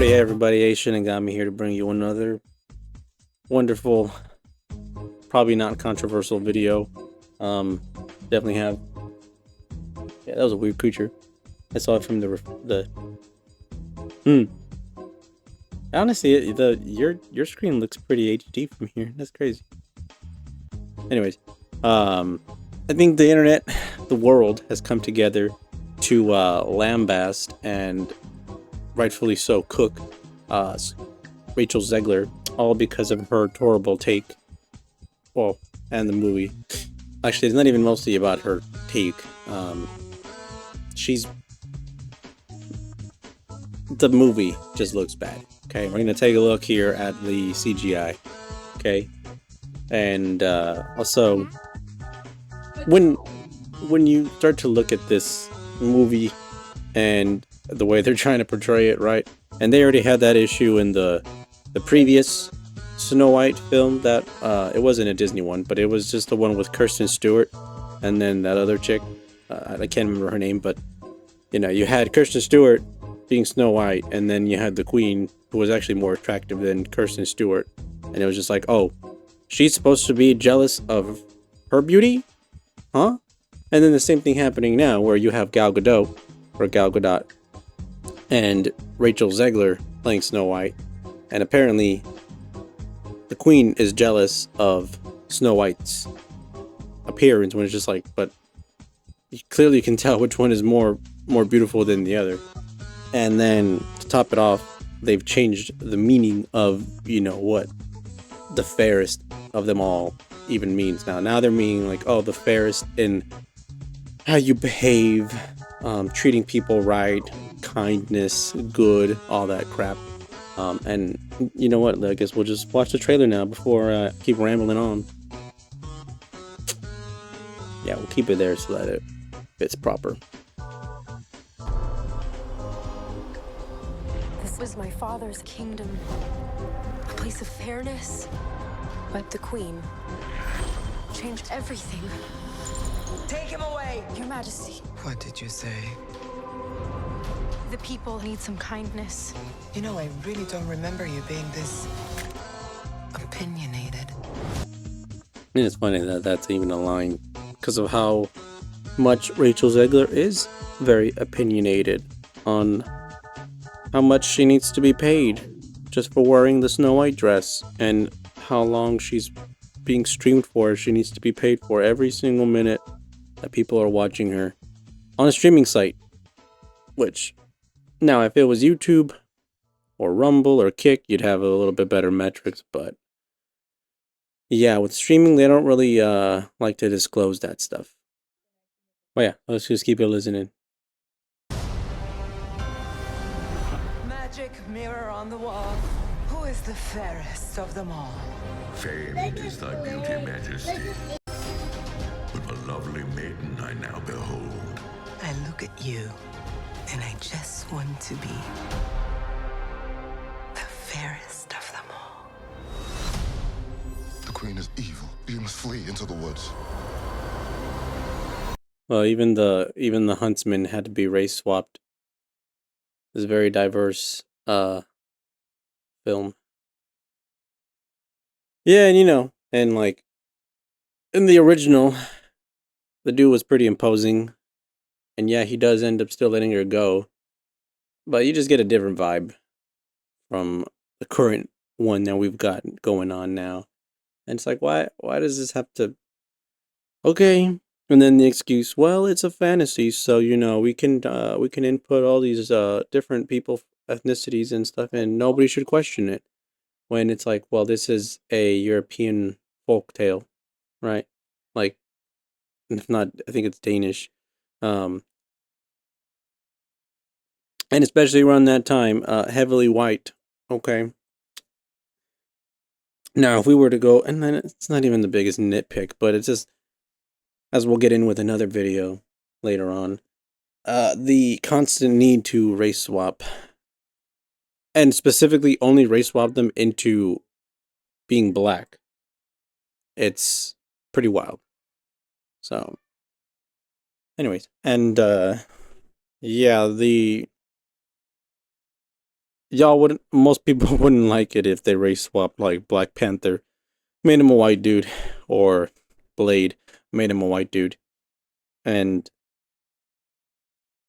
Howdy everybody, Asian and got me here to bring you another wonderful, probably not controversial video. Definitely have. Yeah, that was a weird creature. I saw it from the. Honestly, your screen looks pretty HD from here. That's crazy. Anyways, I think the internet, the world has come together to lambast and rightfully so cook Rachel Zegler, all because of her horrible take. Well, and the movie. Actually, it's not even mostly about her take. She's the movie just looks bad. Okay, we're gonna take a look here at the CGI. Okay, and also when you start to look at this movie and the way they're trying to portray it, right? And they already had that issue in the previous Snow White film. That it wasn't a Disney one, but it was just the one with Kristen Stewart and then that other chick. I can't remember her name, but you know, you had Kristen Stewart being Snow White, and then you had the Queen, who was actually more attractive than Kristen Stewart, and it was just like, oh, she's supposed to be jealous of her beauty, huh? And then the same thing happening now, where you have Gal Gadot and Rachel Zegler playing Snow White, and apparently the Queen is jealous of Snow White's appearance, when it's just like, but you clearly can tell which one is more beautiful than the other. And then to top it off, they've changed the meaning of, you know, what the fairest of them all even means now. Now they're meaning like, oh, the fairest in how you behave, treating people right, kindness, good, all that crap. And you know what? I guess we'll just watch the trailer now before I keep rambling on. Yeah, we'll keep it there so that it fits proper. This was my father's kingdom, a place of fairness. But the Queen changed everything. Take him away! Your Majesty, What did you say? the people need some kindness. You know, I really don't remember you being this opinionated. And it's funny that that's even a line because of how much Rachel Zegler is very opinionated on how much she needs to be paid just for wearing the Snow White dress, and how long she's being streamed for. She needs to be paid for every single minute that people are watching her on a streaming site. Which, now if it was YouTube or Rumble or Kick, you'd have a little bit better metrics, but yeah, with streaming, they don't really like to disclose that stuff. But yeah, let's just keep it listening. Magic mirror on the wall. Who is the fairest of them all? Famed is thy beauty, Majesty, but a lovely maiden I now behold. I look at you, and I just want to be the fairest of them all. The Queen is evil. You must flee into the woods. Well, even the huntsman had to be race swapped. It's a very diverse film. Yeah, and you know, and like in the original, the dude was pretty imposing. And yeah, he does end up still letting her go. But you just get a different vibe from the current one that we've got going on now. And it's like, why does this have to... Okay. And then the excuse, well, it's a fantasy, so you know, we can input all these different people, ethnicities and stuff, and nobody should question it. When it's like, well, this is a European folk tale, right? Like, if not, I think it's Danish. And especially around that time, heavily white. Okay. Now, if we were to go, and then it's not even the biggest nitpick, but it's just, as we'll get in with another video later on, the constant need to race swap, and specifically only race swap them into being black. It's pretty wild. So, anyways, and yeah, y'all wouldn't. Most people wouldn't like it if they race swapped like Black Panther, made him a white dude, or Blade made him a white dude, and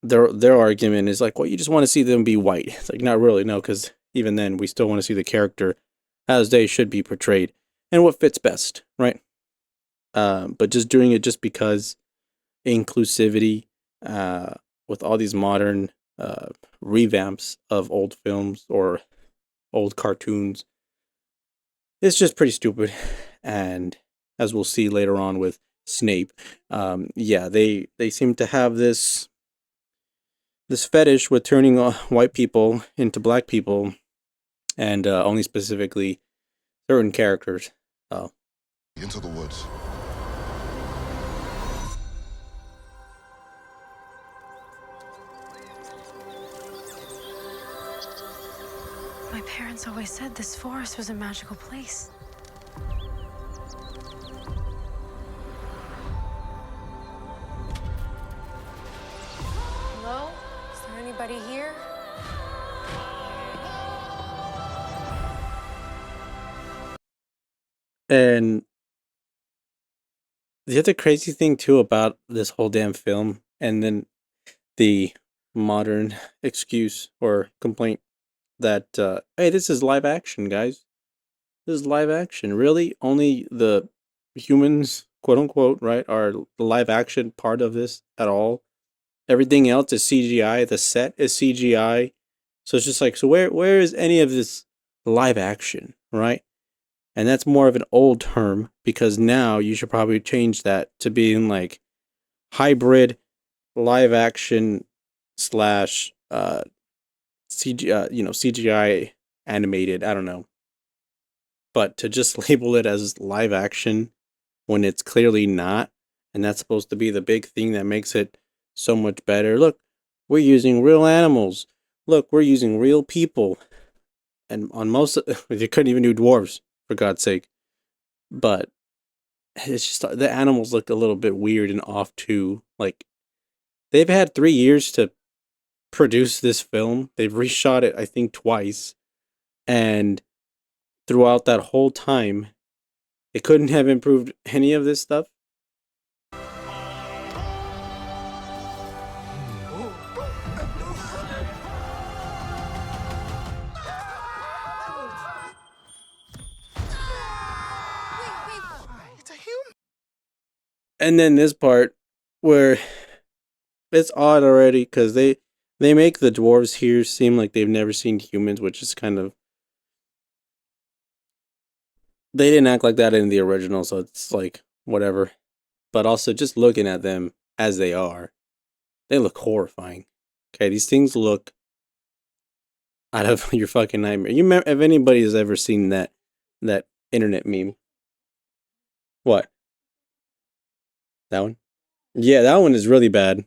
their argument is like, well, you just want to see them be white. It's like not really, no, because even then we still want to see the character as they should be portrayed and what fits best, right? But just doing it just because inclusivity, uh, with all these modern revamps of old films or old cartoons, it's just pretty stupid. And as we'll see later on with Snape, yeah, they seem to have this fetish with turning white people into black people, and only specifically certain characters. Oh, Into the woods. My parents always said this forest was a magical place. Hello? Is there anybody here? and the other crazy thing too about this whole damn film, and then the modern excuse or complaint that hey, this is live action, guys. This is live action. Really, only the humans, quote unquote, right, are the live action part of this at all. Everything else is CGI. The set is CGI. So it's just like, so where is any of this live action, right? And that's more of an old term, because now you should probably change that to being like hybrid live action slash CG, CGI animated. I don't know, but to just label it as live action when it's clearly not, and that's supposed to be the big thing that makes it so much better. Look, we're using real animals. Look, we're using real people, and on most, you couldn't even do dwarves for God's sake. But it's just the animals look a little bit weird and off too. Like they've had 3 years to produce this film. They've reshot it, I think, twice, and throughout that whole time, they couldn't have improved any of this stuff. And then this part where it's odd already, because they make the dwarves here seem like they've never seen humans, which is kind of, they didn't act like that in the original, so it's like whatever. But also just looking at them as they are, they look horrifying. Okay, these things look out of your fucking nightmare. You remember, if anybody has ever seen that internet meme? What? That one? Yeah, that one is really bad.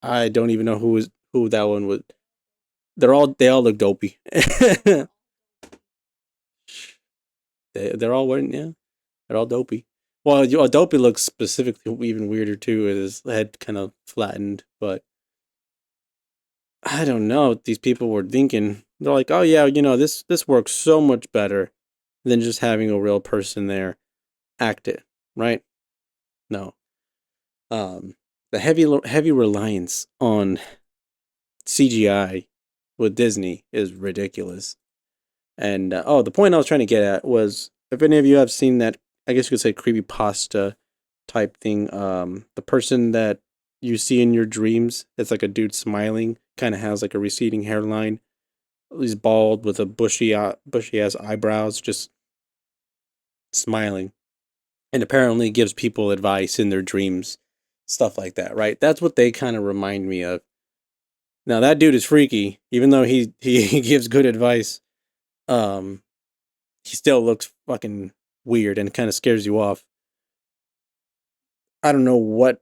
I don't even know who that one was. They all look dopey. They're all wearing, yeah. They're all dopey. Well, dopey looks specifically even weirder too. With his head kind of flattened, but I don't know what these people were thinking. They're like, oh yeah, this works so much better than just having a real person there act it, right? No. The heavy reliance on CGI with Disney is ridiculous. And oh, the point I was trying to get at was, if any of you have seen that, I guess you could say creepy pasta type thing. The person that you see in your dreams, it's like a dude smiling, kind of has like a receding hairline. He's bald with a bushy ass eyebrows, just smiling, and apparently gives people advice in their dreams, stuff like that. Right? That's what they kind of remind me of. Now that dude is freaky, even though he gives good advice. Um, he still looks fucking weird and kind of scares you off. I don't know what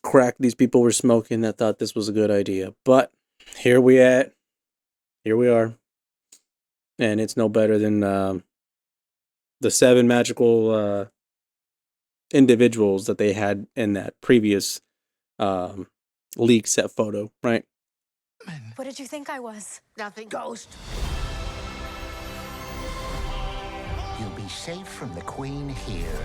crack these people were smoking that thought this was a good idea, but here we at, here we are, and it's no better than the seven magical individuals that they had in that previous um, leak set photo, right? woman. What did you think I was? Nothing. Ghost. You'll be safe from the Queen here.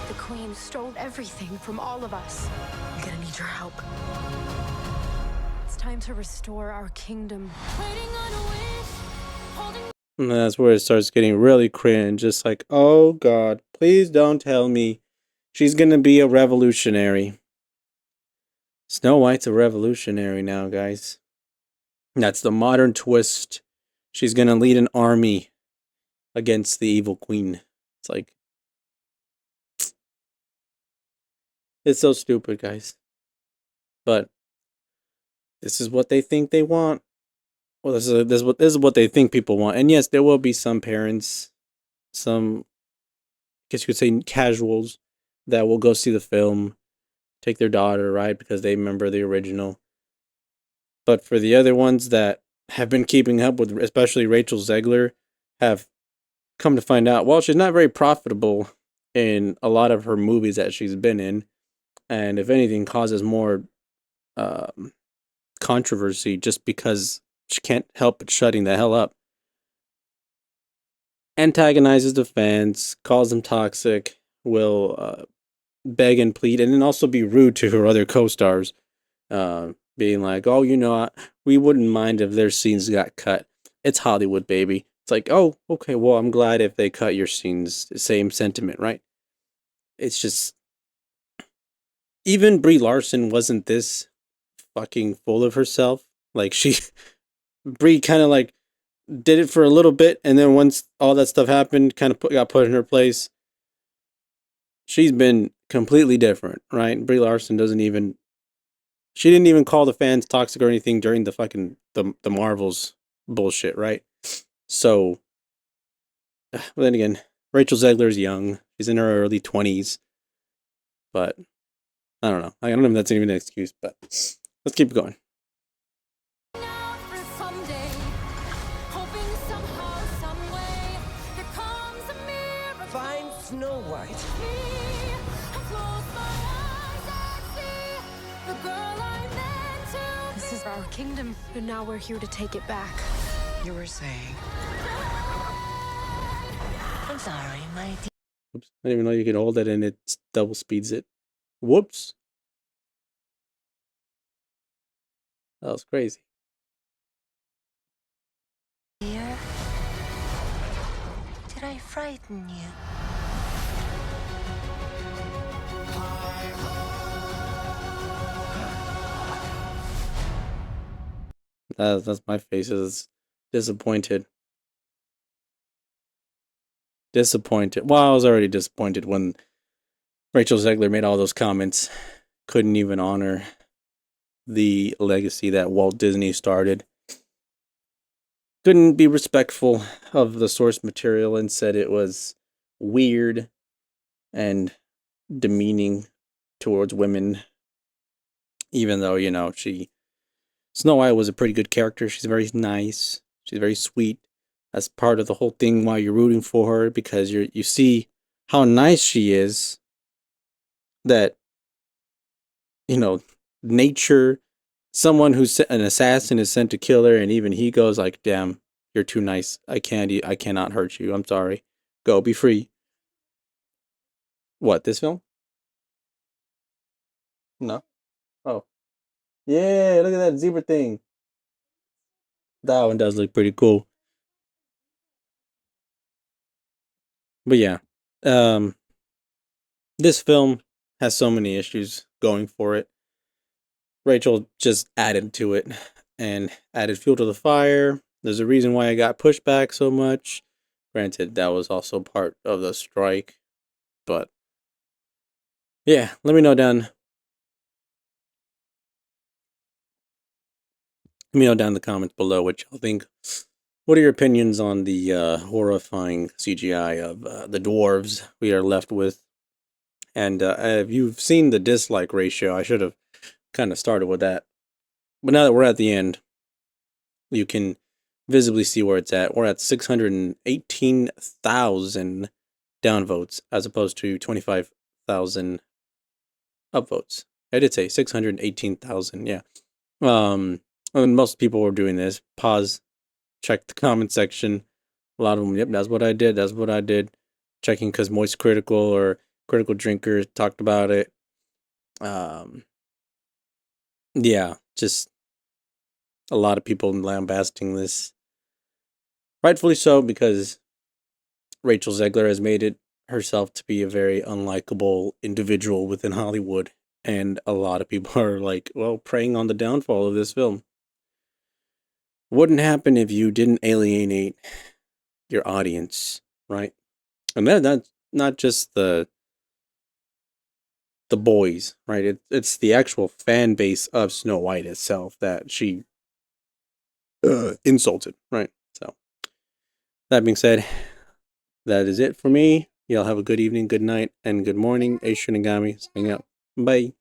The Queen stole everything from all of us. I'm gonna need your help. It's time to restore our kingdom. And that's where it starts getting really cringe. Just like, oh god, please don't tell me she's gonna be a revolutionary. Snow White's a revolutionary now, guys. That's the modern twist. She's gonna lead an army against the evil queen. It's like, it's so stupid, guys. But this is what they think they want. Well, this is what they think people want. And yes, there will be some parents, some, I guess you could say casuals, that will go see the film, take their daughter, right, because they remember the original. But for the other ones that have been keeping up with, especially Rachel Zegler, have come to find out, well, she's not very profitable in a lot of her movies that she's been in, and if anything, causes more controversy just because she can't help but shutting the hell up. Antagonizes the fans, calls them toxic, will beg and plead, and then also be rude to her other co-stars, being like, "Oh, we wouldn't mind if their scenes got cut. It's Hollywood, baby." It's like, oh, okay, well, I'm glad if they cut your scenes. Same sentiment, right? It's just, even Brie Larson wasn't this fucking full of herself. Like, Brie kind of like did it for a little bit, and then once all that stuff happened, kind of got put in her place. She's been completely different, right? Brie Larson she didn't even call the fans toxic or anything during the fucking the Marvels bullshit, right? So, but then again, Rachel Zegler's young. She's in her early 20s. But I don't know. I don't know if that's even an excuse, but let's keep going. Find Snow White. This is our kingdom, and now we're here to take it back. You were saying. I'm sorry, my dear. Oops. I didn't even know you could hold it and it double speeds it. Whoops. That was crazy. Dear, did I frighten you? That's my face is disappointed. Disappointed. Well, I was already disappointed when Rachel Zegler made all those comments. Couldn't even honor the legacy that Walt Disney started. Couldn't be respectful of the source material and said it was weird and demeaning towards women. Even though, Snow White was a pretty good character. She's very nice. She's very sweet. That's part of the whole thing why you're rooting for her, because you see how nice she is. That, nature, someone who's an assassin is sent to kill her, and even he goes like, "Damn, you're too nice. I cannot hurt you. I'm sorry. Go, be free." What, this film? No. Oh. Yeah, look at that zebra thing. That one does look pretty cool. But yeah, this film has so many issues going for it. Rachel just added to it and added fuel to the fire. There's a reason why I got pushed back so much. Granted, that was also part of the strike. But yeah, let me know down. Let me know down in the comments below what y'all think. What are your opinions on the horrifying CGI of the dwarves we are left with? And if you've seen the dislike ratio, I should have kind of started with that. But now that we're at the end, you can visibly see where it's at. We're at 618,000 downvotes as opposed to 25,000 upvotes. I did say 618,000, yeah. And most people were doing this. Pause, check the comment section. A lot of them, yep, that's what I did. That's what I did. Checking because Moist Critical or Critical Drinker talked about it. Yeah, just a lot of people lambasting this. Rightfully so, because Rachel Zegler has made it herself to be a very unlikable individual within Hollywood. And a lot of people are like, well, preying on the downfall of this film. Wouldn't happen if you didn't alienate your audience, right? And that's not just the boys, right? It's the actual fan base of Snow White itself that she insulted, right? So, that being said, that is it for me. Y'all have a good evening, good night, and good morning. Ace Shinigami, signing out. Bye.